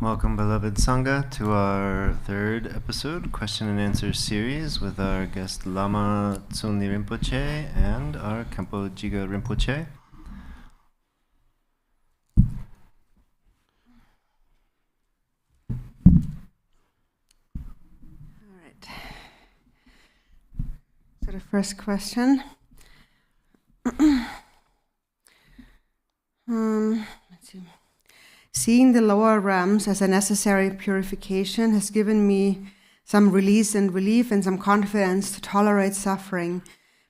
Welcome, beloved Sangha, to our third episode, question and answer series with our guest Lama Tsulniy Rinpoche and our Khenpo Jiga Rinpoche. All right. So the first question. Let's see. Seeing the lower realms as a necessary purification has given me some release and relief and some confidence to tolerate suffering.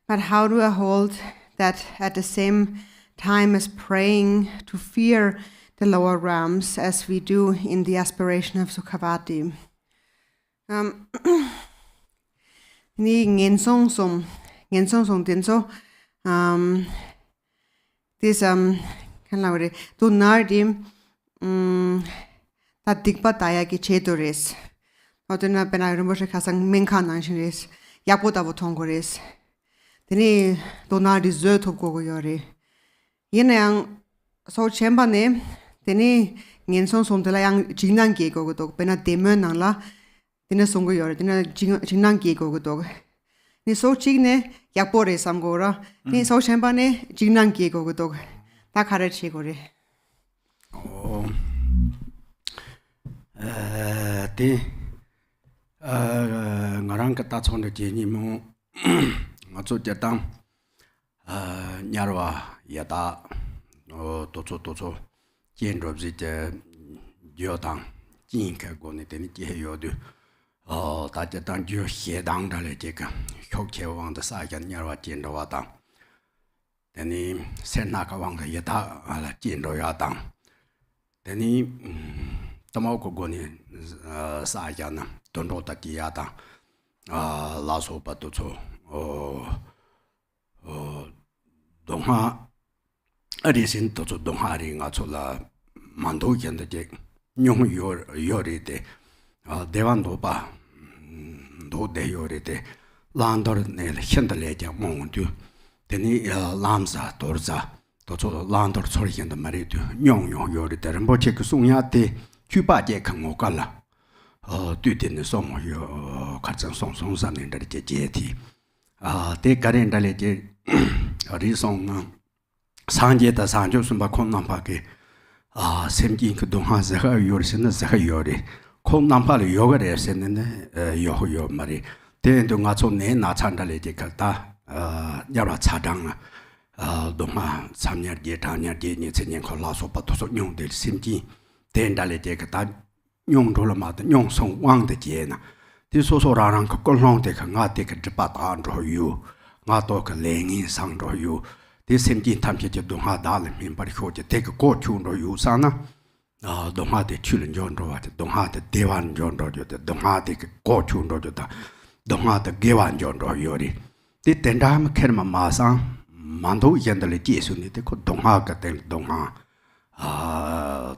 But how do I hold that at the same time as praying to fear the lower realms as we do in the aspiration of Sukhavatim? Ni ngen song song den so this kan laure to nardim ta dikpa daya ki chedores odena bena Rinpoche khasang menkan anshires yakboda botongores teni donari zo thopgo yore yenang so chembane teni ngensong somdela yang jingnang ge go go bena demen nangla teni songgo yore teni jingnang ge go go ni so chigne yakbore samgora ni so chembane jingnang ge go go ta kharechi gore ngarang kata chonde jeni mo ngacho jatang nyarwa yata tocho jenro bje yodang jin ka go ne den je yodu ta jatang ju xie dang da le je ga hyoche wang da sa yan nyarwa jenro wa dang deni sen na ka wang da yata ala jenro ya dang deni tamauko goni sa yana tondo takiyata la so patucho dongha arisin to dongha ri nga chola mando yende je nyong yori de dewan do ba do de yori de landor ne hendle ja mondu deni lamsa dorza to landor chori yende maridu nyong yori de Rinpoche ku sungya de Cuba je kan ngo kala du den so mo yo ka chang song song san nen de je ti de ka ren da le je ri song na sang je da sang ju sun ba kon nam pa ke sem ji ke dong ha za ha yo sen na za ha yo re kon nam pa le yo ga re sen ne yo ma ri de do nga cho ne na chan da le je ka ta ya ra cha dang na dong ma sam nya je ta nya je ni chen yen ko la so pa to so nyong de sem ji den da le je ka ta nyong ro la ma de nyong song wang de je na ti so so ra rang ko ko long de ka nga de ka zhe pa ta an ro yu nga to ka le ngi sang ro yu ti sem ji tam che je dong ha da le min pa ri ho je de ka ko chu ro yu sa na dong ha de chu len jon ro wa de dong ha de de wan jon ro de dong ha de ko chu ro de da dong ha de ge wan jon ro yu ri ti den da ma kher ma ma sa man do yen de le ji su ni de ko dong ha ka de dong ha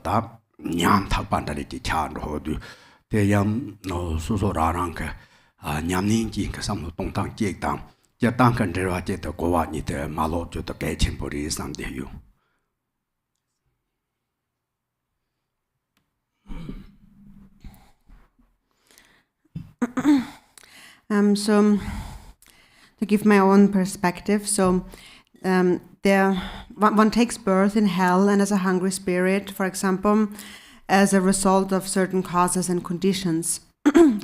ta nyam thak pan da le ji chan ro du de yam no su so ra rang ka nyam ning ji ka sam no tong tang ji dang ya dang kan de wa je de go wa ni de ma lo ju de ge chen po ri sam de yu So to give my own perspective, so one takes birth in hell and as a hungry spirit, for example, as a result of certain causes and conditions.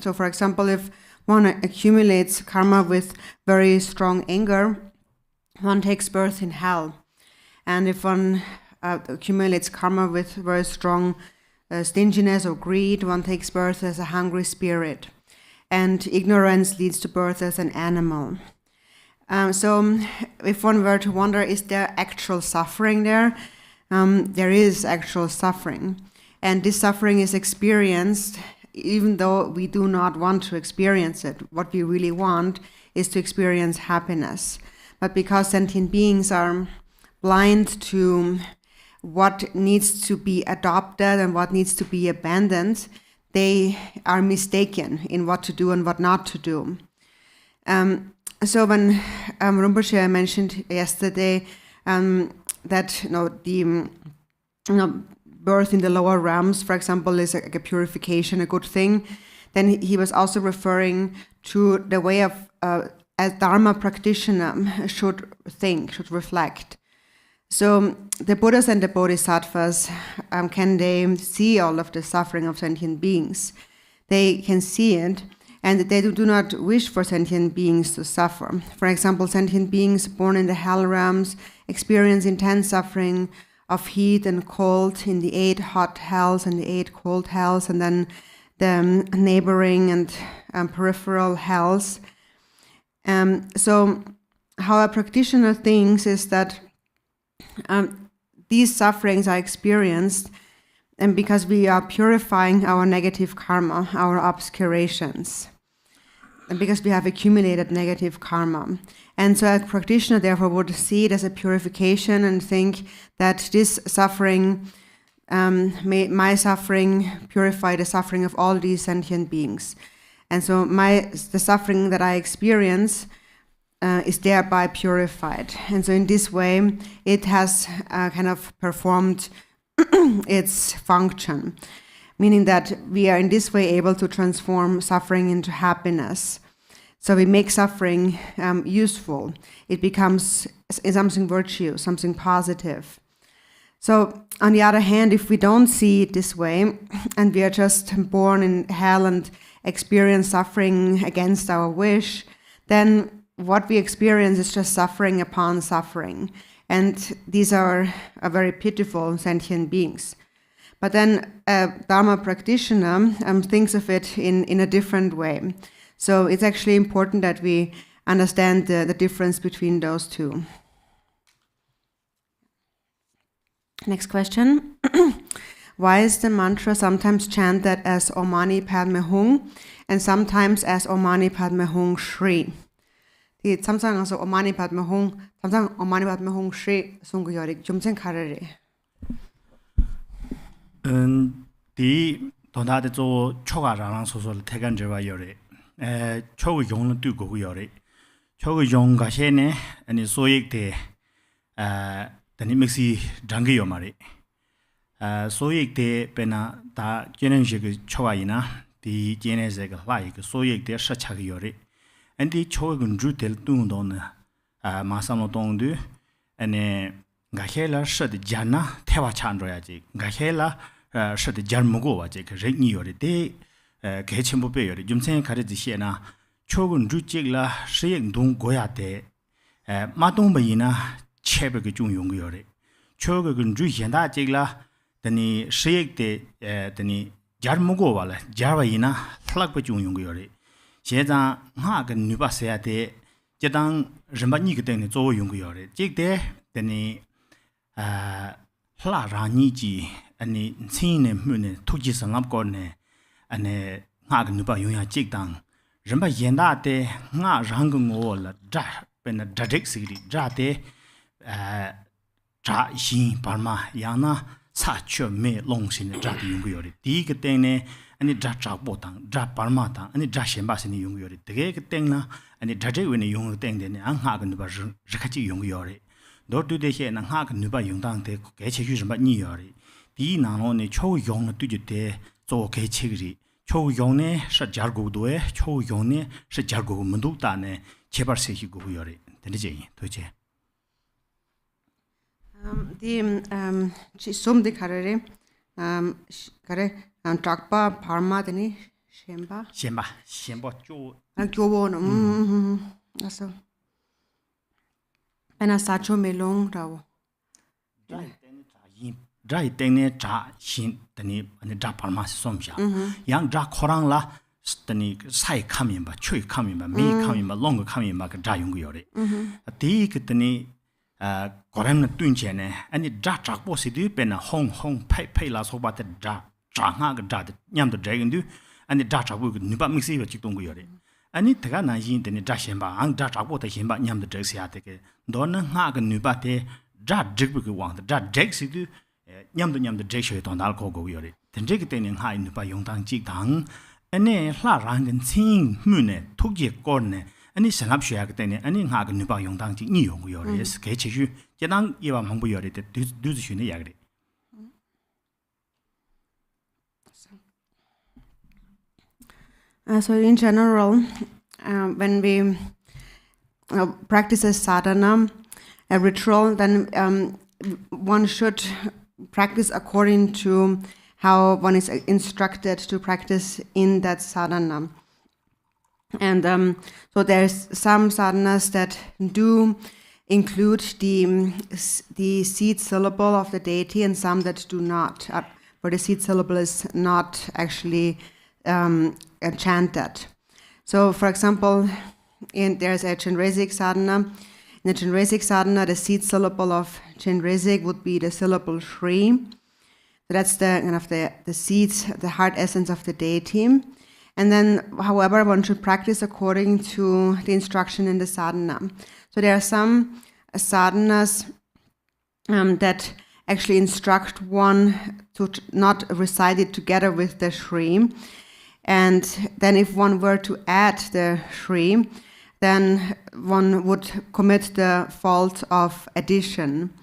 So, for example, if one accumulates karma with very strong anger, one takes birth in hell. And if one accumulates karma with very strong stinginess or greed, one takes birth as a hungry spirit. And ignorance leads to birth as an animal. So if one were to wonder, is there actual suffering there? There is actual suffering. And this suffering is experienced even though we do not want to experience it. What we really want is to experience happiness. But because sentient beings are blind to what needs to be adopted and what needs to be abandoned, they are mistaken in what to do and what not to do. So when Rinpoche mentioned yesterday that birth in the lower realms, for example, is a purification, a good thing, then he was also referring to the way of a Dharma practitioner should think, should reflect. So the Buddhas and the Bodhisattvas, can they see all of the suffering of sentient beings? They can see it, and they do not wish for sentient beings to suffer. For example, sentient beings born in the hell realms experience intense suffering of heat and cold in the 8 hot hells and the 8 cold hells, and then the neighboring and peripheral hells. So how a practitioner thinks is that these sufferings are experienced and because we are purifying our negative karma, our obscurations, and because we have accumulated negative karma. And so a practitioner therefore would see it as a purification and think that this suffering, my suffering, purify the suffering of all these sentient beings. And so the suffering that I experience is thereby purified. And so in this way, it has kind of performed its function, meaning that we are in this way able to transform suffering into happiness. So we make suffering useful. It becomes something virtue, something positive. So on the other hand, if we don't see it this way, and we are just born in hell and experience suffering against our wish, then what we experience is just suffering upon suffering. And these are very pitiful sentient beings. But then a Dharma practitioner thinks of it in a different way. So it's actually important that we understand the difference between those two. Next question. Why is the mantra sometimes chanted as Om Mani Padme Hum and sometimes as Om Mani Padme Hum Shri? 삼상 also Om Mani Padme Hum, 삼상 Om Mani Padme Hum Shri 송구열이 좀 생각하래. 디 도나데 조 초가랑 소소를 태간저와 요래. 초가 용을 두고 요래. 초가 용 가시네 아니 소익대 다니믹시 장기요 말이. 소익대 베나 다 Chenrezig 초가이나 디 Chenrezig 라이크 소익대 사차기 요래. And the chogun drutel tundon masamo tongdu and Gahela shut Jana Teva Chandroyaji, Gahela shut Jarmugo, Regni or day, Kechimbo Bay, Jumsen Karizishena, Chogun Drujigla, Shaying Dung Goyate, Matumbaina, Chebek Jung Yungore, Chogun Drujenda Jigla, Dani Shayek de Jarmugo, Javaina, Flagpajung Yungore. 现在那个女把谁的，这当人把你个等的做用个要的，这个等你拉让你去，你钱呢没呢，土地上阿个呢，你那个女把用下这当人把现大的那让个我了，这本来这这是的，这的这新巴马样那啥全没弄新的这的用个要的，第一个等呢。 ani dra chak bo tang dra parma tang ani dra shenba sini yung yori de ge teng na ani dra je wen yung teng de ne ang ha ga nu ba zhe ji yung yori do du de he na ha ga nu ba yung dang de ge che yu ba ni yori di na no ne chou yung na du ju de zo ge che ri chou yung ne sha jar gu do e chou yung ne sha jar gu mun du da ne che bar se hi gu yori de ne je yi do je di sum de karare kare Chakpa Parma tani Shamba Jo Jowo also Ana Sacho Melong Rao Drai tene cha shin tani ani dra parma somsha yang dra khorang la tani sai khamin ba chui khamin ba me khamin ba long khamin ba ka dra yung yore ti ke tani koram na tuin chene ani dra chak bo si du pe na hong pai la so ba ta dra nga ga da nyam da dragon du ani da cha bu ni ba mixi ba chik tong gu yore ani ta ga na yin de ni da shen ba ang da cha bo ta shen ba nyam da drag sia de ke do na nga ga ni ba de da drag bu gu wang da drag si du nyam da drag shwe ton dal ko gu yore den je ge de ni ha ni ba yong dang ji dang ani hla rang gen chin mu ne thuk je ko ne ani sanap shwe ga de ni ani nga ga ni ba yong dang ji ni yong gu yore es ge chi ju je dang ye ba mang bu yore de du zu shwe ne ya ge So in general, when we practice a sadhana, a ritual, then one should practice according to how one is instructed to practice in that sadhana. And so there's some sadhanas that do include the seed syllable of the deity, and some that do not, where the seed syllable is not actually chanted. So, for example, there's a Chenrezig sadhana. In the Chenrezig sadhana, the seed syllable of Chenrezig would be the syllable Shri. So that's the kind of the seeds, the heart essence of the deity. And then, however, one should practice according to the instruction in the sadhana. So there are some sadhanas that actually instruct one to not recite it together with the Shri. And then if one were to add the Shri, then one would commit the fault of addition.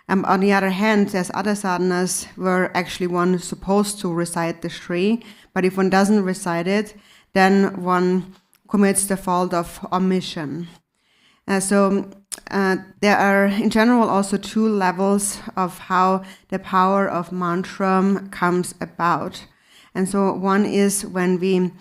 On the other hand, there's other sadhanas where actually one is supposed to recite the Shri, but if one doesn't recite it, then one commits the fault of omission. So there are, in general, also two levels of how the power of mantra comes about. And so one is when we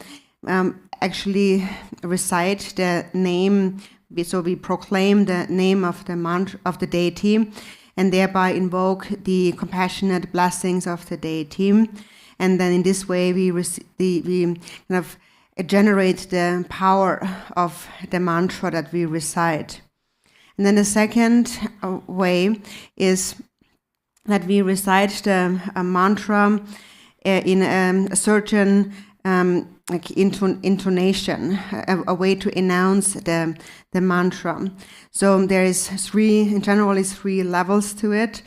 actually recite the name, so we proclaim the name of the mantra of the deity, and thereby invoke the compassionate blessings of the deity. And then in this way we kind of generate the power of the mantra that we recite. And then the second way is that we recite the mantra in a certain intonation, a way to announce the mantra. So there is three levels to it,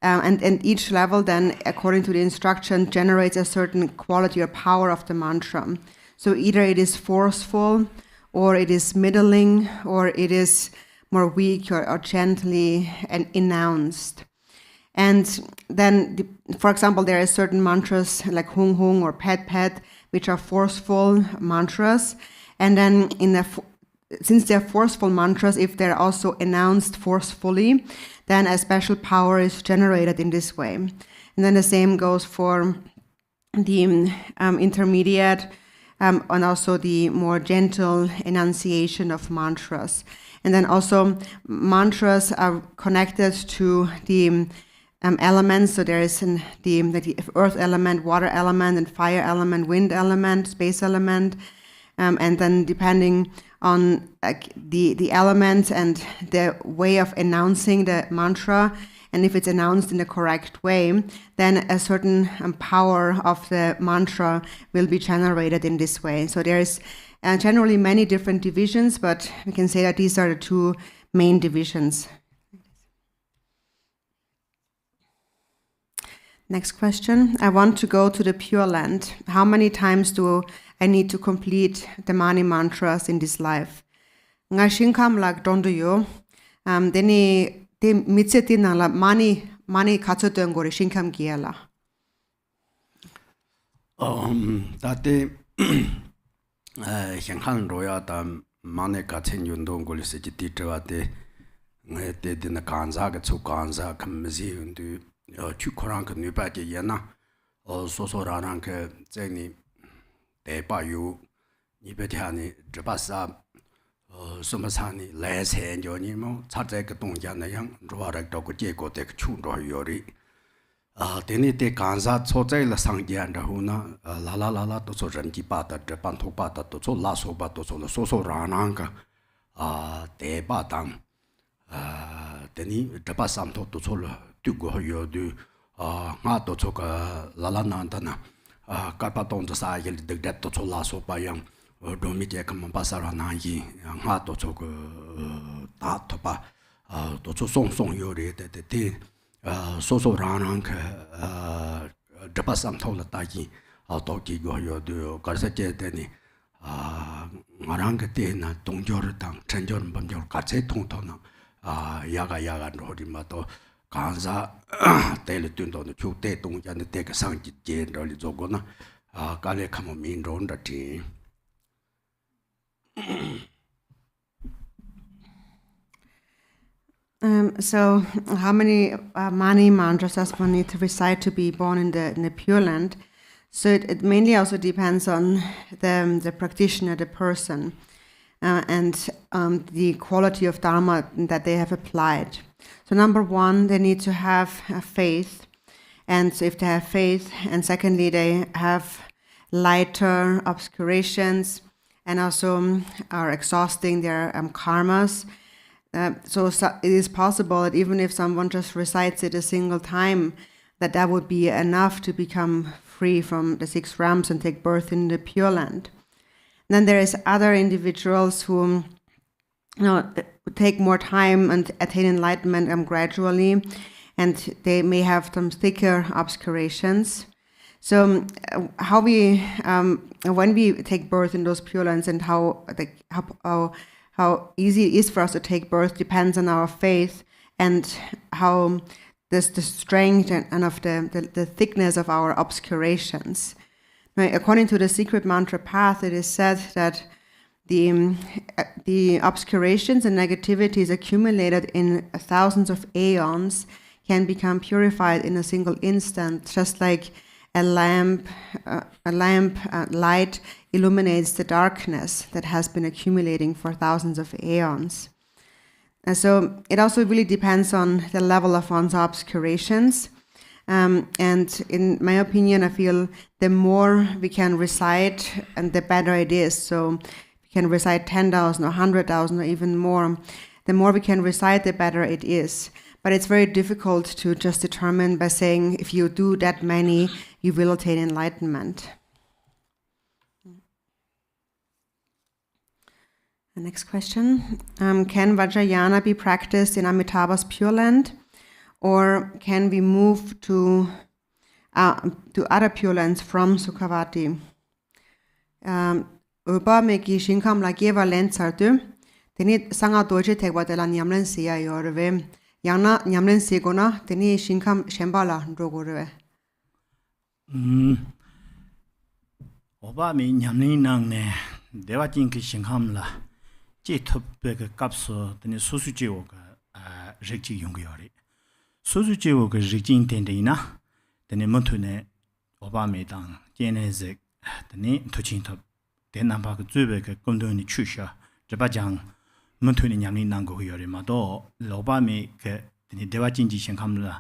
and each level then, according to the instruction, generates a certain quality or power of the mantra. So either it is forceful, or it is middling, or it is more weak or gently and announced. And then, for example, there are certain mantras like Hung Hung or Pet Pet, which are forceful mantras. And then, since they're forceful mantras, if they're also announced forcefully, then a special power is generated in this way. And then the same goes for the intermediate and also the more gentle enunciation of mantras. And then also mantras are connected to the elements. So there is the earth element, water element, and fire element, wind element, space element. And then depending on the element and the way of announcing the mantra, and if it's announced in the correct way, then a certain power of the mantra will be generated in this way. So there is generally many different divisions, but we can say that these are the two main divisions. Next question. I want to go to the Pure Land. How many times do I need to complete the Mani mantras in this life? Nga shinkam lag dondu yo. Deni de mitseti na la mani katsoten gore shinkam giela. Dati hianghan roya da mani katsen yundong gore se jiti chawate ngete dina kanza ga tsu kanza kamzi yundu chu korang ka nupa je yana soso rarang ka zeni deba yu nipa tiani zhiba sa suma sani lai sen jo ni mo cha zai ka dong ya na yang ruwa rak do ko je ko de chu ro yori deni de kanza cho zai la sang jian da hu na la la to so ren ji ba da zhe ban to ba da to so la so ba to so lo soso rarang ka deba dang deni zhiba sam to so lo du go yo du nga to so ka la nan da na ka pa dong za sa ye de de to so la so ba yang do mi je kam ba sa ra na yi nga to so ko ta to ba to so song yo re de so so ra ran ka de ba sam to la ta yi to ki go yo du ka sa je de ni nga rang ke de na dong jo re dang chen jo bam jo ka che tong to na ya ga ro ri ma to 간사 때를 뜬도 주대 동자는 대가 상지 제를 저거나 갈래 가면 민론다지 So, how many mani mantras does one need to recite to be born in the Pure Land? So it mainly also depends on the practitioner, the person, and the quality of Dharma that they have applied. So number one, they need to have faith. And so if they have faith, and secondly, they have lighter obscurations and also are exhausting their karmas. So it is possible that even if someone just recites it a single time, that would be enough to become free from the 6 realms and take birth in the Pure Land. And then there is other individuals who take more time and attain enlightenment gradually, and they may have some thicker obscurations. So how we when we take birth in those Pure Lands and how easy it is for us to take birth depends on our faith and how the strength and of the thickness of our obscurations. Now, according to the secret mantra path, it is said that the obscurations and negativities accumulated in thousands of aeons can become purified in a single instant, just like a lamp light illuminates the darkness that has been accumulating for thousands of aeons. And so it also really depends on the level of one's obscurations. And in my opinion, I feel the more we can recite, and the better it is. So we can recite 10,000 or 100,000 or even more. The more we can recite, the better it is. But it's very difficult to just determine by saying if you do that many, you will attain enlightenment. The next question. Can Vajrayana be practiced in Amitabha's Pure Land? Or can we move to other Pure Lands from Sukhavatim? Upa meki shinkam la geva lensartu. Teni sanga doje tegbadela nyamlen siya yorve. Yana nyamlen sigona teni shinkam Shambhala ndrogorve. Oba mi nyamlen nang ne dewa jinki shinkam la je tope ke kapso teni susu jewo ka rekji yungu yori. Susu jewo ka rekji intende ina teni muntu ne oba mi dang Chenrezig teni tochin top ten namba ka zube ka kondo ni chusha zeba jang muntu ne nyamlen nang go yori ma do oba mi ke teni dewa jinji shinkam la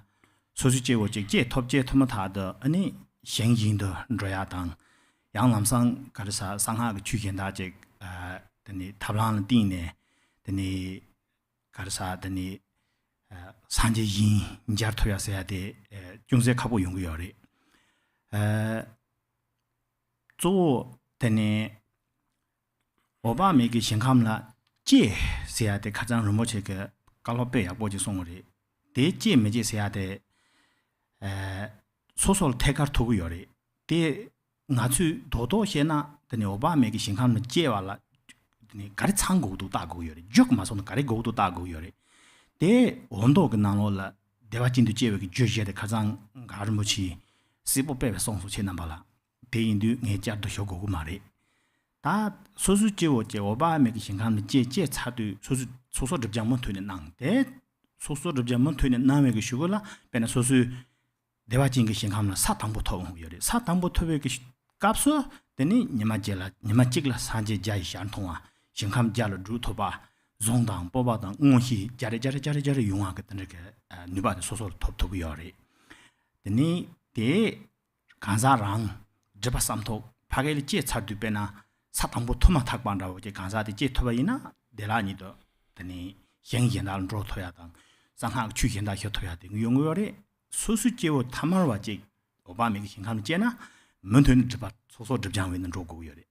susu jewo je top je tomata de ani xiang yin de nroya dang yang lamsang karisa sangha ka chuken da je teni tablang ding ne teni karisa teni sanje yin njar thoya se ya de jungse khabo yung yori zo teni oba me ge shinkam la je se ya de khajang Rinpoche ge galope ya boji songori de je me je se ya de 소설 태가르 토고 요리 데 나추 도도 셴나 드니 오바메기 신감을 제와라 드니 가리 창고도 따고 요리 죽마서는 가리 고도 따고 요리 데 온도 그나노라 대와진도 제외기 주제의 가장 가르무치 시보베 송수 체남발라 대인도 내자도 효고고 말이 다 소수제오 제 오바메기 신감을 제 차도 소소 접장문 되는 낭데 소소 접장문 되는 남에게 쉬고라 배나 소수 대화진 게 신감나 사탕부터 오요리 사탕부터 왜 값서 되니 니마젤라 니마직라 산제 자이시 안 통화 신감 자를 루토바 종당 뽑아당 응시 자레 용화 같은 이렇게 누바도 소소 톱톱 요리 되니 대 간사랑 접삼토 파게리 제 차두베나 사탕부터만 탁반다고 이제 간사디 제 토바이나 데라니도 되니 현현날 로토야당 상하 추현다 효토야 되 용요리 소수제오 타마와지 오바메기 신감 제나 문튼 접바 소소 접장 있는 로고 요리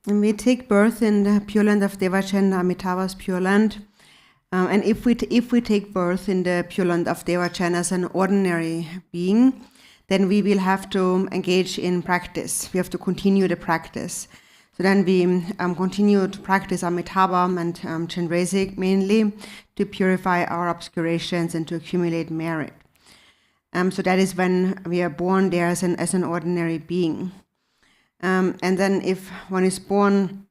We take birth in the Pure Land of Devachan, Amitabha's Pure Land, and if we take birth in the Pure Land of Devachan as an ordinary being, then we will have to engage in practice. We have to continue the practice. So then we continue to practice Amitabha and Chenrezig mainly to purify our obscurations and to accumulate merit. So that is when we are born there as an ordinary being. And then if one is born,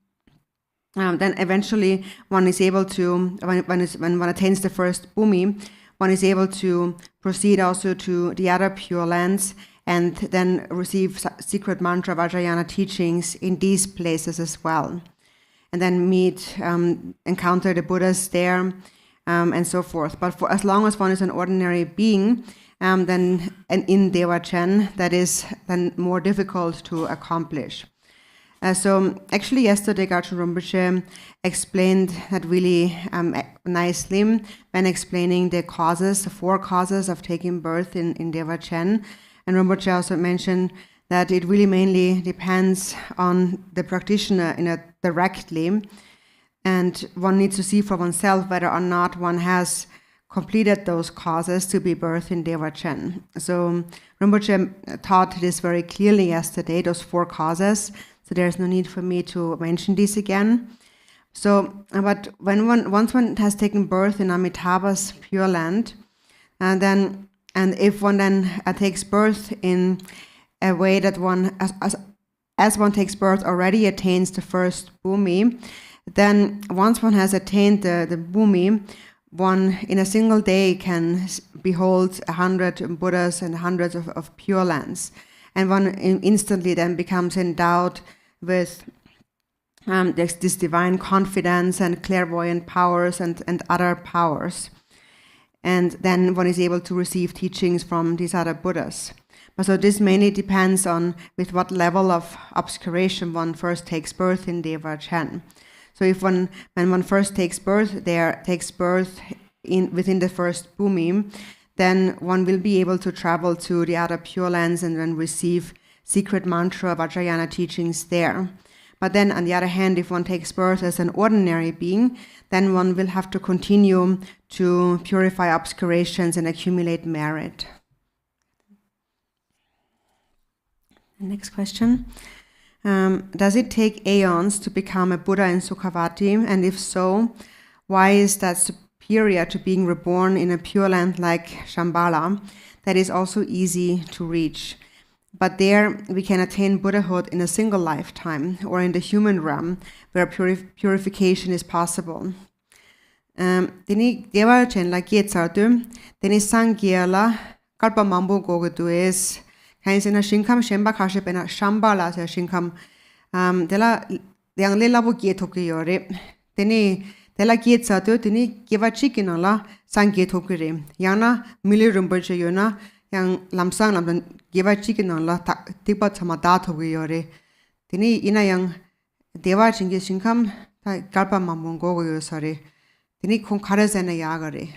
then eventually one is able to, when one attains the first bhumi, one is able to proceed also to the other pure lands and then receive secret mantra Vajrayana teachings in these places as well. And then encounter the Buddhas there, and so forth. But for as long as one is an ordinary being, then and in Devachen, that is then more difficult to accomplish. So actually yesterday Garchen Rinpoche explained that really nicely when explaining the four causes of taking birth in Devachen. And Rinpoche also mentioned that it really mainly depends on the practitioner directly, and one needs to see for oneself whether or not one has completed those causes to be birthed in Devachen. So Rinpoche taught this very clearly yesterday, those four causes, so there's no need for me to mention these again. So, but once one has taken birth in Amitabha's Pure Land, and if one then takes birth in a way that one, as one takes birth, already attains the first bhumi, then once one has attained the bhumi, one in a single day can behold 100 Buddhas and hundreds of Pure Lands. And one instantly then becomes endowed with this divine confidence and clairvoyant powers and other powers. And then one is able to receive teachings from these other Buddhas. So this mainly depends on with what level of obscuration one first takes birth in Devachen. So when one first takes birth within the first bhumi, then one will be able to travel to the other Pure Lands and then receive secret mantra Vajrayana teachings there. But then on the other hand, if one takes birth as an ordinary being, then one will have to continue to purify obscurations and accumulate merit. Next question. Does it take Aeons to become a Buddha in Sukhavatim? And if so, why is that superior to being reborn in a Pure Land like Shambhala that is also easy to reach? But there we can attain Buddhahood in a single lifetime or in the human realm where purification is possible. Tini Devachen la Kietsardu, Tini Sangyala, Kalpa Mambu Gogudues, Kaisina Shinkam Shemba Kashipena Shambhala Shinkam, Della Yang Lelabu Gietokiyore, Tini Della Kietsardu, Tini Givachikinola, Sangietokiri, Yana, Mili Rinpoche Yona, Yang Lamsang Lam Givachikinola, Tipa Tamadatogiore, Tini Ina Yang Deva Chingi Shinkam, Kalpa Mambu Gogu, Tini Kung Karazena Yagari.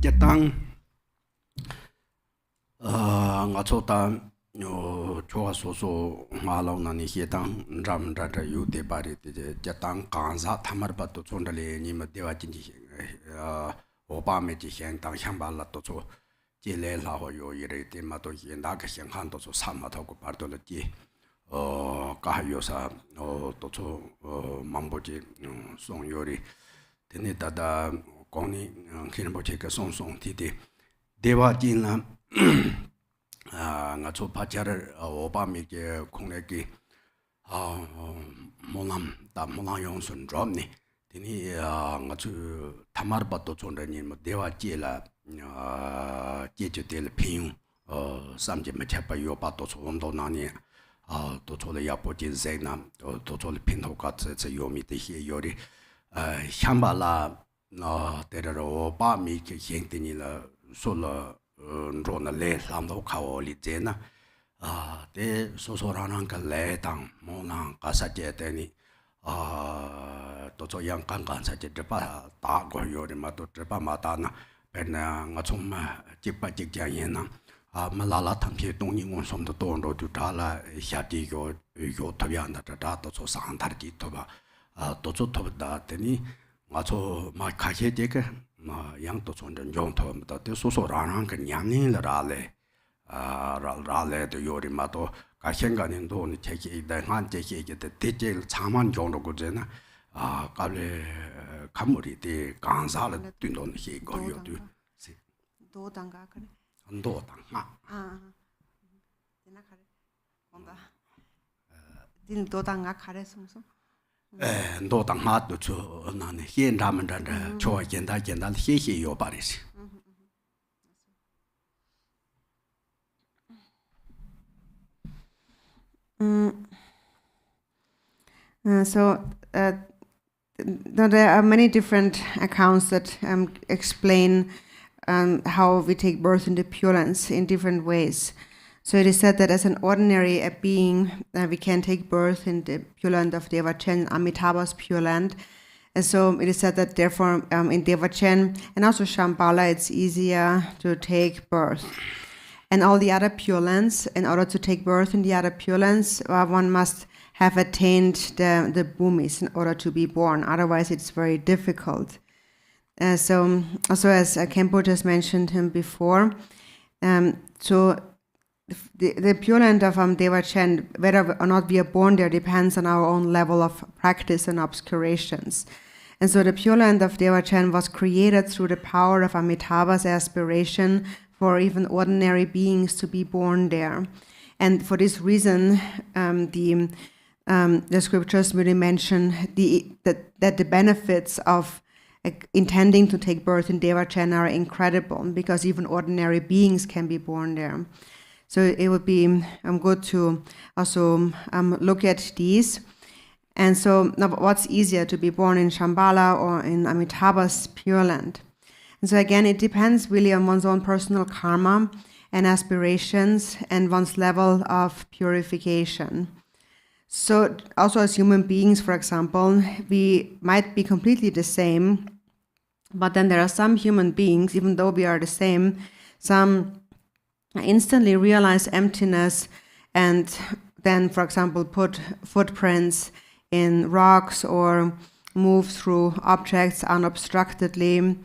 Jatang Ngachota, Choa Soso, Malo Nani Hietang, Ram Rata Yu de Bari, Jatang Kanza, Tamarbato Sondale, Nima Deva Jinji, Obameji Hen, Tang Shambhala Tozo, Jile Lao Yo Yere, Mato Yendaga Shankanto, Samatoko Partology, Kahayosa, Tozo, Mamboji, Song Yori, Teneta Koni, Khenpo Jiga Song Titi, Deva Jinla, Nacho Pajar, Obameke, Koneki, Molam, Molang Yonson Dromni. Tini Nacho Tamarbato Chondanim, Deva Jila, Jejutel Ping, Samje Machapa Yopato Ondonani, Totole Yapoti Zena, Totole Pinto Cats, Yomi Yori, Shambhala, there are Obami, Yentinilla, Sola, Rona Le, Lando Kaoli Zena, de Sosorananka Letang, Monan, Casajetani. Toto yang kankan saja depa tak goyori mato depa matana pena ngachoma jipa jigyayena malala tampi dongni ngom do tondo du dala shati yo tabyanda da to so santar ji to ba to so to da teni ngacho ma khaje de ke ma yang to chon den yong to da de so so ran ke nyani la ra le de yori mato ka 생각은 돈이 되게 대한 되게 대제 차만 정도 거잖아 가래 감물이 대 강사를 뛴던 게 거요도 도당가 그래. 도당하. 되나 그래. 뭔가. 딘 도당가 그래 숨소. 도당하도 저 나네 현담은 저简单 谢谢 요 바리시. So there are many different accounts that explain how we take birth in the Pure Lands in different ways. So it is said that as an ordinary being, we can take birth in the Pure Land of Devachen, Amitabha's Pure Land. And so it is said that therefore in Devachen and also Shambhala, it's easier to take birth. And all the other Pure Lands, in order to take birth in the other Pure Lands, one must have attained the bhumis in order to be born. Otherwise, it's very difficult. So also as Khenpo just mentioned him before, so the Pure Land of Devachen, whether or not we are born there, depends on our own level of practice and obscurations. And so the Pure Land of Devachen was created through the power of Amitabha's aspiration for even ordinary beings to be born there. And for this reason, the scriptures really mention that the benefits of intending to take birth in Devachen are incredible, because even ordinary beings can be born there. So it would be good to also look at these. And so now what's easier, to be born in Shambhala or in Amitabha's Pure Land? And so again, it depends really on one's own personal karma and aspirations and one's level of purification. So also as human beings, for example, we might be completely the same, but then there are some human beings, even though we are the same, some instantly realize emptiness and then, for example, put footprints in rocks or move through objects unobstructedly,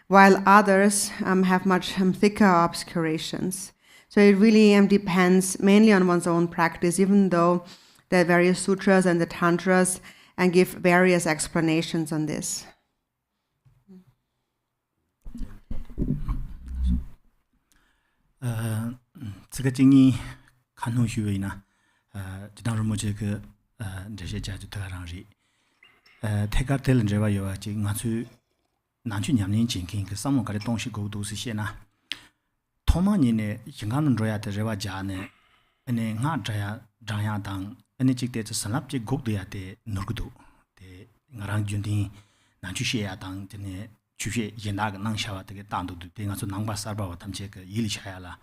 while others have much thicker obscurations. So it really depends mainly on one's own practice, even though the various sutras and the tantras and give various explanations on this. Tsök jingi kanhong shuwei na jidang Rinpoche ke deshe jaju tegarang ri. Tegar tel nrewa yuwa ji nga su nanchu nyamlin jinking ke sammo kare tongshi go do si xe na. Thoma ni ne yingan nroya te rewa ja ne ene nga jaya dang ene chik te sanlap chik gok do ya te nurgudu. Te ngarang jundin nanchu xe ya dang jine 주제 연락 낭샤와 되게 단도도 대가서 낭바 살바와 탐체 그 일이 샤야라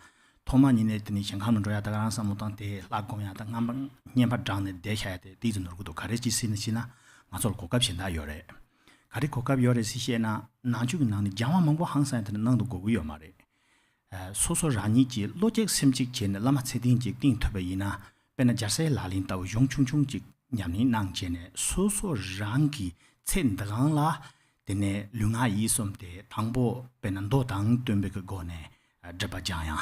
토마니네 드니 생각하는 거야 다가랑 사무당 대 라고야다 남방 년바 장네 대샤야 돼 디즈노고도 가르치 시는시나 맞을 고갑신다 요래 가리 고갑 요래 시시나 나주는 나니 장와 망고 항상 되는 능도 고고요 말에 소소라니지 로직 심직 제네 라마 체딩지 띵토베이나 베나 자세 라린다고 용충충지 냠니 낭제네 소소랑기 첸다랑라 dene lunga yisom te thangbo penando tang tumbe ko gone jaba jaya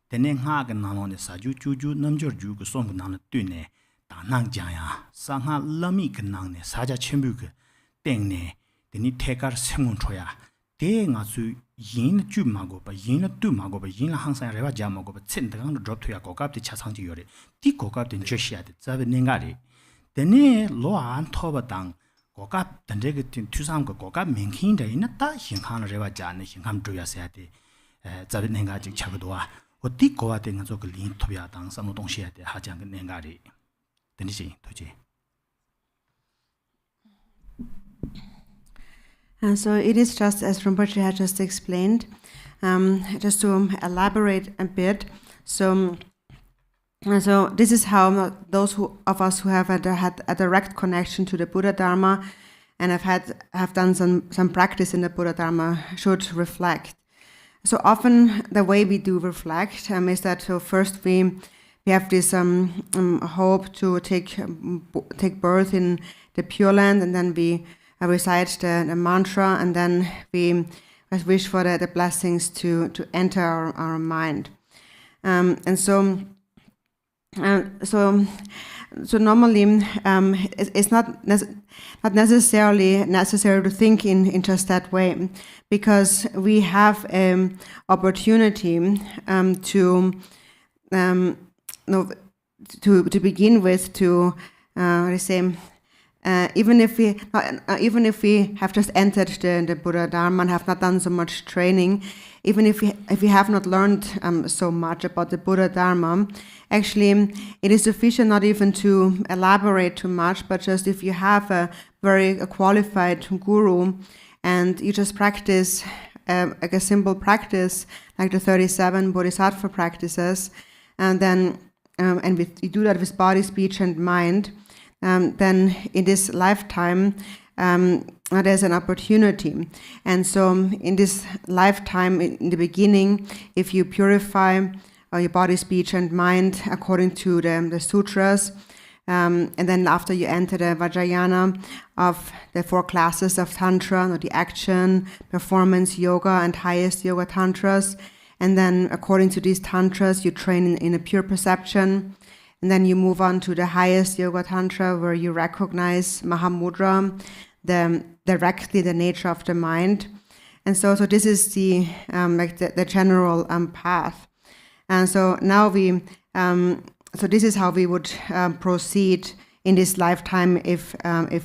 dene nga ga namo ne saju chuju namjor ju ko som na tune ta nang jaya sa nga lami ga nang ne saja chembu ge teng ne dene tekar semon choya de nga su yin ju ma go ba yin tu ma go ba yin 항상 rewa ja ma go ba chen dang drop to ya ko kap de cha sang ji yore di ko kap de jeshia de za ne ngari dene lo an thoba dang 고갑 던데게 투상 거 고갑 민킨데 이나다 신칸을 레와 자네 신칸 주야세야데 자빈 내가 직 차고도와 어디 고와 된거 저그 린토비아 당 사무 동시야데 하장 그 내가리 던지지 도지. And so it is just as Rinpoche had just explained, just to elaborate a bit. So this is how those of us who have had a direct connection to the Buddha Dharma and have done some practice in the Buddha Dharma should reflect. So often the way we do reflect is that first we have this hope to take birth in the Pure Land, and then we recite the mantra, and then we wish for the blessings to enter our mind. so normally it's not necessarily necessary to think in just that way, because we have opportunity to begin with to even if we have just entered the Buddha Dharma and have not done so much training, even if we have not learned so much about the Buddha Dharma, actually it is sufficient not even to elaborate too much, but just if you have a very qualified guru and you just practice like a simple practice like the 37 Bodhisattva practices, and then you do that with body, speech and mind, then in this lifetime there's an opportunity. And so in this lifetime, in the beginning, if you purify your body, speech and mind according to the sutras, and then after you enter the Vajrayana of the 4 classes of Tantra, the action, performance, yoga and highest yoga tantras, and then according to these tantras you train in a pure perception. And then you move on to the highest yoga tantra, where you recognize Mahamudra, directly the nature of the mind. And so this is the the general path. And so now so this is how we would proceed in this lifetime if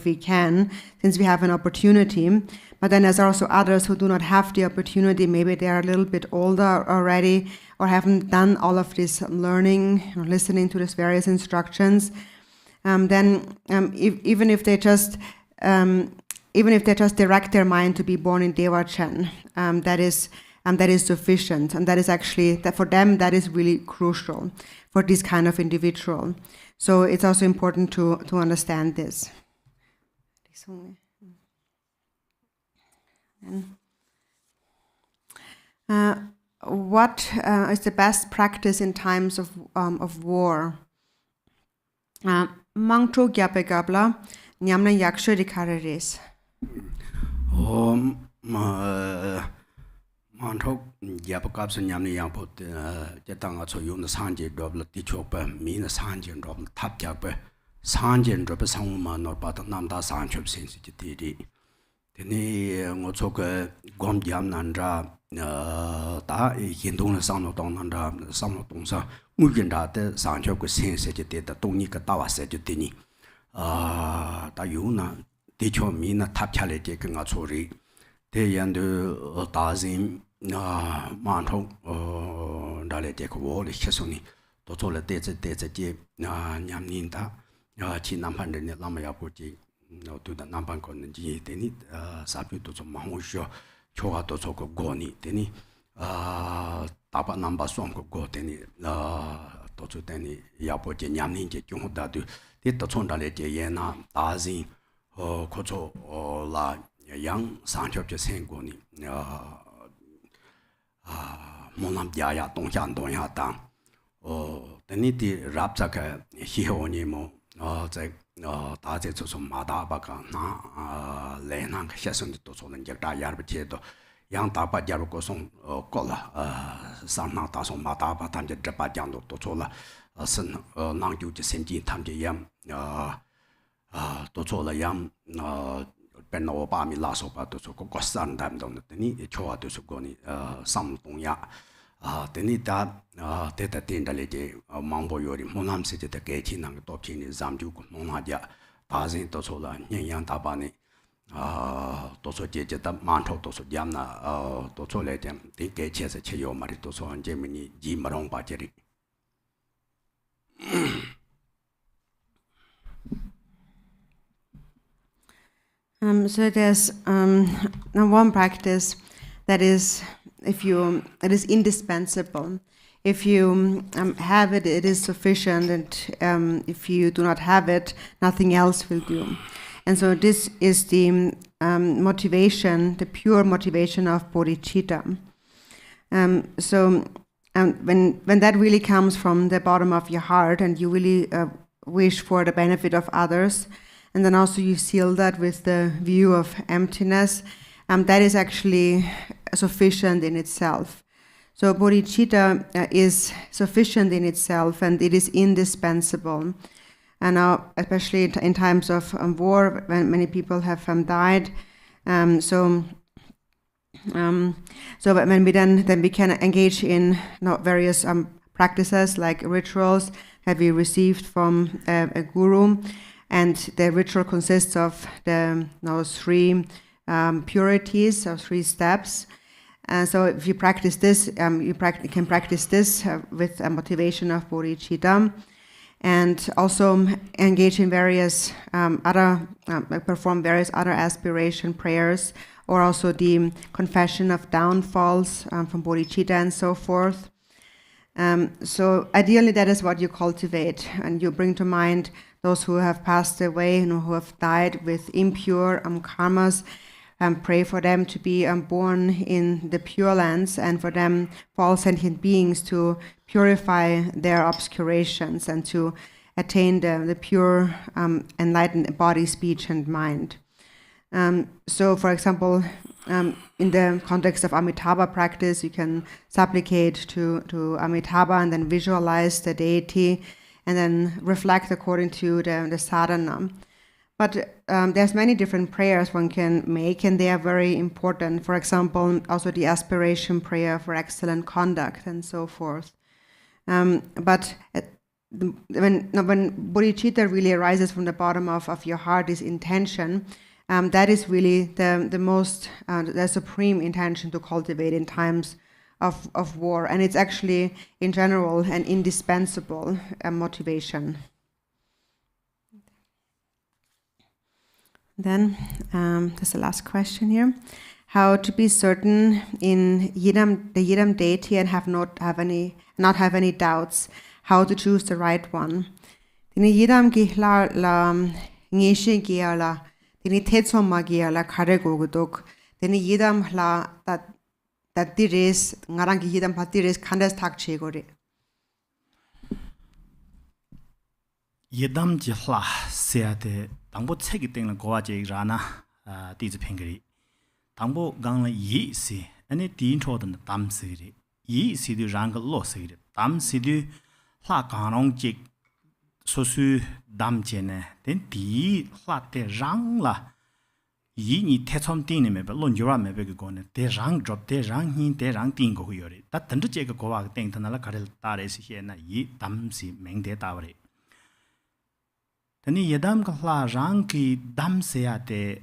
we can, since we have an opportunity. But then there's also others who do not have the opportunity. Maybe they are a little bit older already, or haven't done all of this learning or listening to these various instructions. Then even if they just direct their mind to be born in Devachen, that is sufficient, and that is actually that for them that is really crucial for this kind of individual. So it's also important to understand this. What is the best practice in times of war? Mangcho gyape gabla nyamna yaksho dikareres. Mangcho gyape gabsa nyamna yangpo jetanga cho yung sanje dobla tichokpa mina sanje dobla tap gyape sanje dobla sanguma norpata namda sanchop sensi jitiri. Teni ngocho ke gom jam nandra da hindong samno dong nandra samno dongsa mujinda de sanchop ke sense jite da dongni ka dawa se jitini da yuna de cho mina tap chale je ke ngacho ri de yande da zin ma thong da le je ko wo le chesoni to cho le de je nyam nin da chi nam pan de ne lama ya po ji no to the namban kon ji teni sapi to some mahusho choga to ko goni teni tapa namba som ko go teni to chu teni ya po je nyam nin je kyung da du ti to chon da le je ye na da zin ko cho la yang san chop je sen go ni mo nam ya ya dong ya dang teni ti rap cha ka hi ho ni mo在大家就是马大巴个那来那个学生的都说人家大家不接的，让大巴加入个送过了上那大送马大巴他们这把讲都做了是那就就先进他们这样都做了样本来我把米拉手把都说个山他们懂的，你瞧啊都是个你上东亚。等你打得点的那些忙不有的，我们是的给钱那个多钱的，咱们就我那家大人都说了，人样大把呢，都说姐姐的馒头都说样了，都说来点，得给钱是吃药嘛的，都说这么你一没弄把这里。So there's one practice that is it is indispensable. If you have it, it is sufficient, and if you do not have it, nothing else will do. And so this is the motivation, the pure motivation of bodhicitta. So when that really comes from the bottom of your heart, and you really wish for the benefit of others, and then also you seal that with the view of emptiness, that is actually sufficient in itself. So bodhicitta is sufficient in itself, and it is indispensable. And now, especially in times of war, when many people have died, so when we can engage in various practices like rituals that we received from a guru, and the ritual consists of those 3 purities or 3 steps. So if you practice this, you can practice this with a motivation of bodhicitta, and also engage in various perform various other aspiration prayers, or also the confession of downfalls from bodhicitta and so forth. So ideally that is what you cultivate, and you bring to mind those who have passed away, who have died with impure karmas, and pray for them to be born in the Pure Lands, and for all sentient beings to purify their obscurations and to attain the pure, enlightened body, speech, and mind. So, for example, in the context of Amitabha practice, you can supplicate to Amitabha and then visualize the deity, and then reflect according to the sadhana. But there's many different prayers one can make, and they are very important. For example, also the aspiration prayer for excellent conduct and so forth. But when bodhicitta really arises from the bottom of your heart, this intention, that is really the most, the supreme intention to cultivate in times of war. And it's actually, in general, an indispensable motivation. Then there's the last question here: how to be certain in the Yidam deity and not have any doubts? How to choose the right one? Tini Yidam gihla la ngishi giala, tini tetsoma giala kare gogudok, tini Yidam la that dires ngarang Yidam patiris kandas takche gore. Yidam jihla seate 당보 책이 땡는 고아제라나 디즈 팽그리 당보 강라 이시 아니 디인초든 담스리 이시디 랑가 로스리 담시디 라강롱직 소수 담제네 된디 라테 랑라 이니 태첨 띵네메 론조라메 베고네 대랑 드롭 대랑 힌 대랑 띵고 요리 다 던드 제가 고아 땡터나라 가를 따레시 헤나 이 담시 맹데 따버리 Tani yedam kahla rang ki dam seya de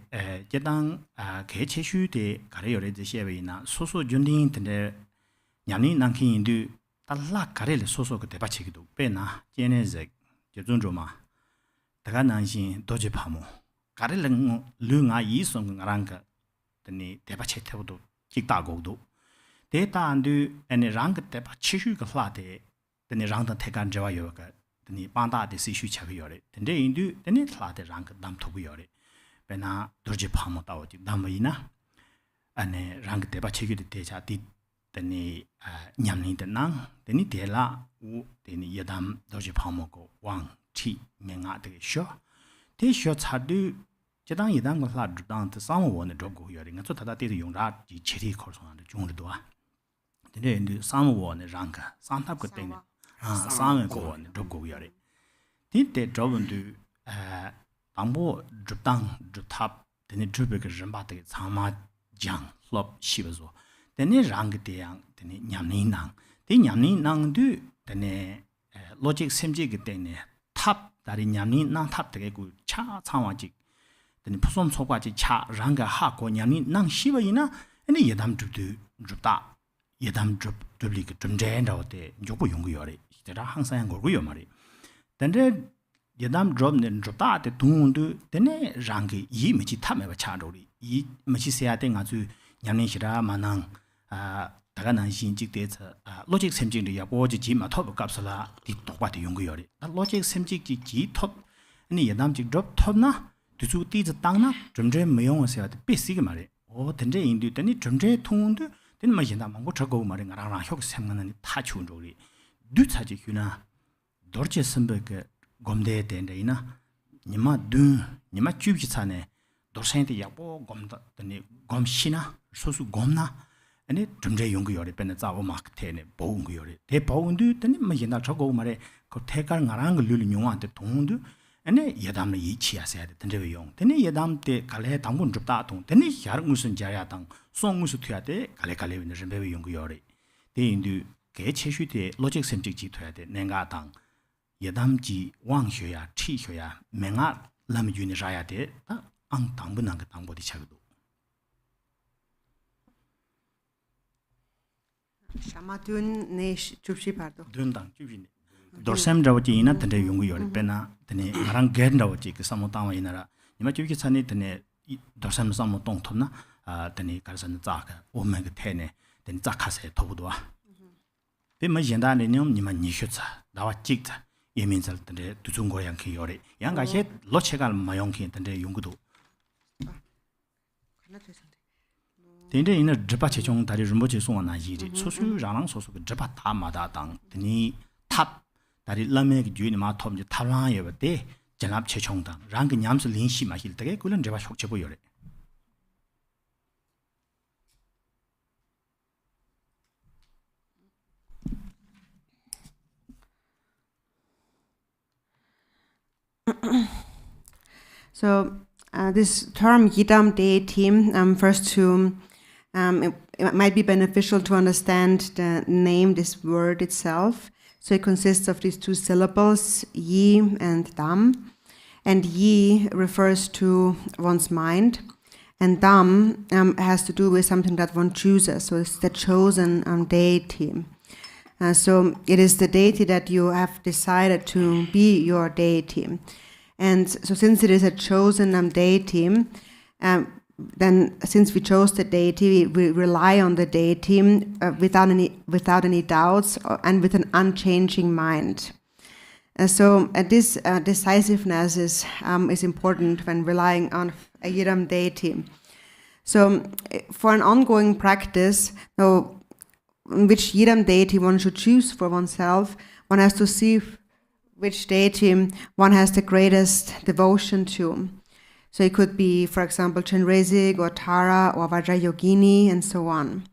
yedang ke cheshu de kare yore de shewe na soso jundin tende nyamni nangkin indu tala kare le soso ke deba chegido pe na Chenrezig jebzunjo ma daga nangshin doje pamo kare le lu nga yi song ngarang ka tani deba che tebodo jikda gogdo de ta andu ene rang deba cheshu kahla de tani rang dan tegan jawa yo ka tani banda de sishu chabi yore tende indu tani thla de rang dam thobu yore bena dorje phamo tawo ji damina ane rang de ba chegi de cha ti tani nyamni de nang tani de la u tani yadam dorje phamo ko wang chi menga de sho de sho cha du jadang yadam ko hla dang de sam wo ne dog go yore nga so tada de yong ra ji chiri khol so de jung de do tende indu sam wo ne rang ka sam thap ko teng 상을 고원 접고 여래 디때 접은도 방보 접당 접탑 되는 접에게 전바데 상마 장 럽 시버서 되는 랑게대양 되는 냠니낭 디 냠니낭도 되는 로직 셈지기 때문에 탑 다리 냠니낭 탑 되고 차 상와직 되는 부선 초과지 차 랑가 하고 냠니낭 시버이나 아니 예담 접도 접다 예담 접들리 좀 젠다오데 요거 용거여래 제가 항상 한 거고요 말이. 근데 예담 드롭는 드롭다데 동도 되네 랑게 이 미치 탐에바 차로리 이 미치 세야 된 아주 냠니시라 만ang 다가난 신직대서 로직 셈직이 야보지 지마 톱 값을라 디 똑바디 용거여리. 로직 셈직지 지톱 아니 예담직 드롭 톱나 두수 띠즈 땅나 점점 매용어서야 비시게 말이. 근데 인도 되니 점점 통도 되는 마신다 망고 저거 말이 나랑 효과 생각나는 다 좋은 조리. 두차지 휴나 dorje sembe gomde dendeina nima du nima chubji chane dorsente yakbo gomda tani gomshina sosu gomna ane dumje yong yore pene zawo mak tene boung yore te boung du tani ma yena chago mare ko tekar ngarang lulu nyongante tongdu ane yadam na yi chiya se de tende yong tene yadam te kale dangun jupta tong tene yar musun jaya dang song musu tuya de kale ne rembe yong yore de indu ge cheshu de logic semjik ji tuya de nenga dang yadam ji wang xue ya chi xue ya menga lam yu ni jaya de ang dang bu nang ga dang bo di chagdo Shamatun ne chupshi pardo. dundang chubin dorsam rawji ina tende yong yore pena tene marang gen rawji ke samotang wa inara nima chuki chani tene dorsam samo tong thomna tene karsan za ka o me ge thene tene za kha se thobu wa pe ma yenda ne nyom nima ni shu cha dawa chik cha yemin sal tene du chung go yang ki yore yang ga he lo chegal ma yong ki tene yong gu tende ina dripa chechong dari Rinpoche song na yi ri sosu rang sosu ge dripa ta ma da dang tene tap dari lame ge ju ni ma thom je thalwa ye ba de janap chechong dang rang ge nyam su lin shi ma hil de kulan dripa shok che bo yore So this term Yidam deity refers to, it might be beneficial to understand the name, this word itself. So it consists of these two syllables, Yi and Dam. And Yi refers to one's mind, and Dam has to do with something that one chooses. So it's the chosen deity. So it is the deity that you have decided to be your deity. And so since it is a chosen deity, then since we chose the deity, we rely on the deity without any doubts and with an unchanging mind. So this decisiveness is important when relying on a Yidam deity. So for an ongoing practice, now, which Yidam deity one should choose for oneself, one has to see which deity one has the greatest devotion to. So it could be, for example, Chenrezig or Tara or Vajrayogini and so on.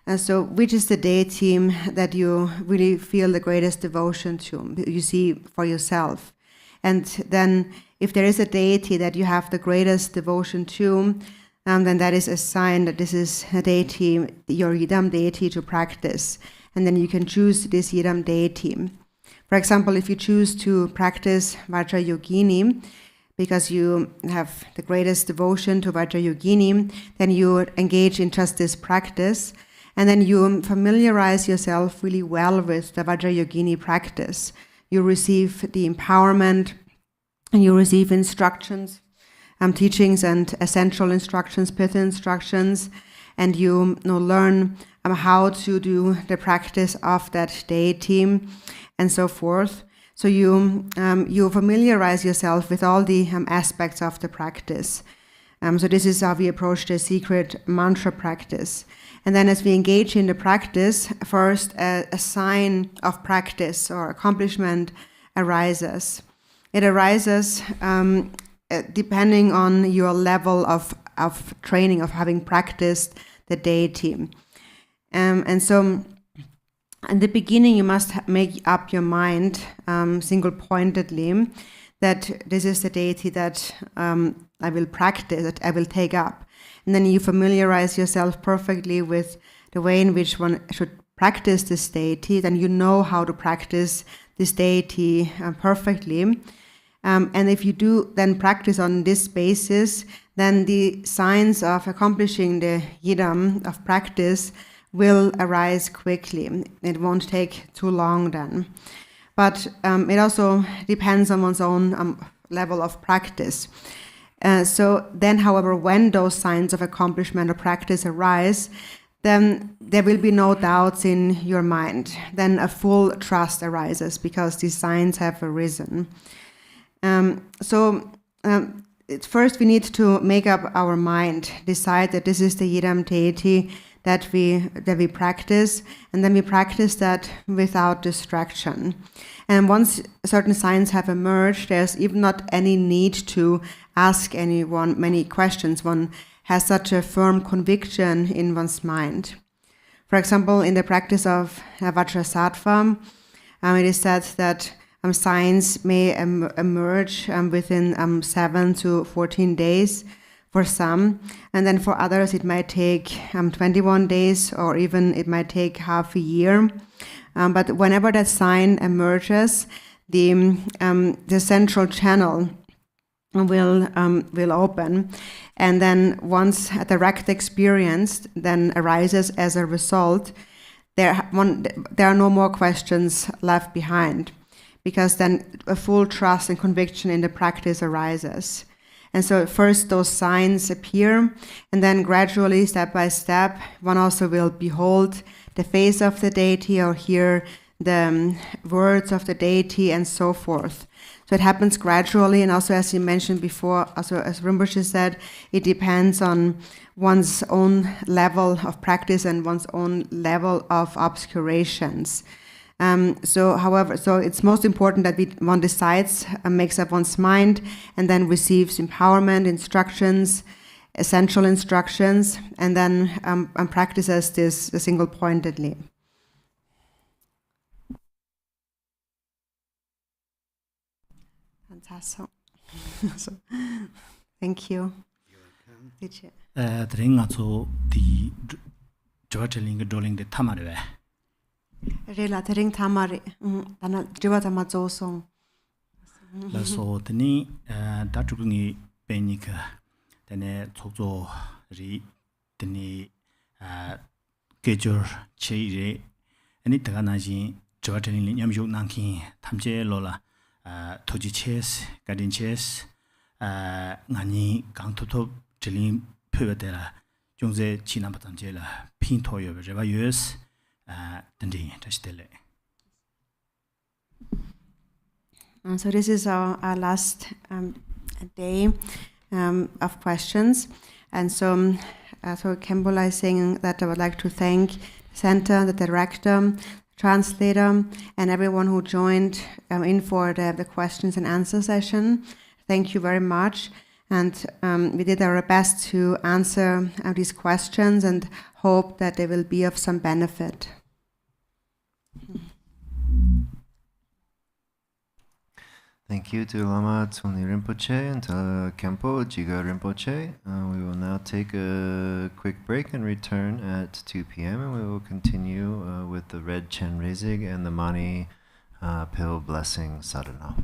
And so which is the deity that you really feel the greatest devotion to, you see for yourself. And then if there is a deity that you have the greatest devotion to, then that is a sign that this is a deity, your Yidam deity to practice. And then you can choose this Yidam deity. For example, if you choose to practice Vajrayogini, because you have the greatest devotion to Vajrayogini, then you engage in just this practice, and then you familiarize yourself really well with the Vajrayogini practice. You receive the empowerment, and you receive instructions, teachings and essential instructions, pitha instructions, and you learn how to do the practice of that deity, and so forth. So you familiarize yourself with all the aspects of the practice. So this is how we approach the secret mantra practice. And then as we engage in the practice, first a sign of practice or accomplishment arises. It arises depending on your level of training, of having practiced the deity. And so in the beginning, you must make up your mind single-pointedly that this is the deity that I will practice, that I will take up. And then you familiarize yourself perfectly with the way in which one should practice this deity. Then you know how to practice this deity perfectly. And if you do then practice on this basis, then the signs of accomplishing the Yidam of practice will arise quickly. It won't take too long then. But it also depends on one's own level of practice. So then, however, when those signs of accomplishment or practice arise, then there will be no doubts in your mind. Then a full trust arises because these signs have arisen. First we need to make up our mind, decide that this is the Yidam deity that we practice, and then we practice that without distraction. And once certain signs have emerged, there's even not any need to ask anyone many questions. One has such a firm conviction in one's mind. For example, in the practice of Vajrasattva, it is said that signs may emerge within 7 to 14 days for some, and then for others it might take 21 days, or even it might take half a year. But whenever that sign emerges, the central channel will open, and then once a direct experience then arises as a result, there are no more questions left behind, because then a full trust and conviction in the practice arises. And so first those signs appear, and then gradually, step by step, one also will behold the face of the deity or hear the words of the deity and so forth. So it happens gradually, and also, as you mentioned before, also as Rinpoche said, it depends on one's own level of practice and one's own level of obscurations. So it's most important that one decides and makes up one's mind, and then receives empowerment, instructions, essential instructions, and then practices this single-pointedly. Fantastic. So, thank you. You're welcome. 드링아초 디 저telling dolling the tamare. Rela tering tamare. Dana jiwa tamazo song. La so tni dachugungi penika tene chokzo ri tni kejor cheire ani taganaji 저telling nyamjo nanki tamje lola toji ches gadin ches ngani gangtotop jelin pödela jongze china batamjela pintoyo reba yus dindi tashtele. So this is our last day of questions, and so Khenpo is saying that I would like to thank the center, the director, translator, and everyone who joined in for the questions and answer session. Thank you very much, and we did our best to answer these questions and hope that they will be of some benefit. Thank you to Lama Tsulniy Rinpoche and to Khenpo Jiga Rinpoche. We will now take a quick break and return at 2 p.m. and we will continue with the red Chenrezig and the Mani pill blessing sadhana.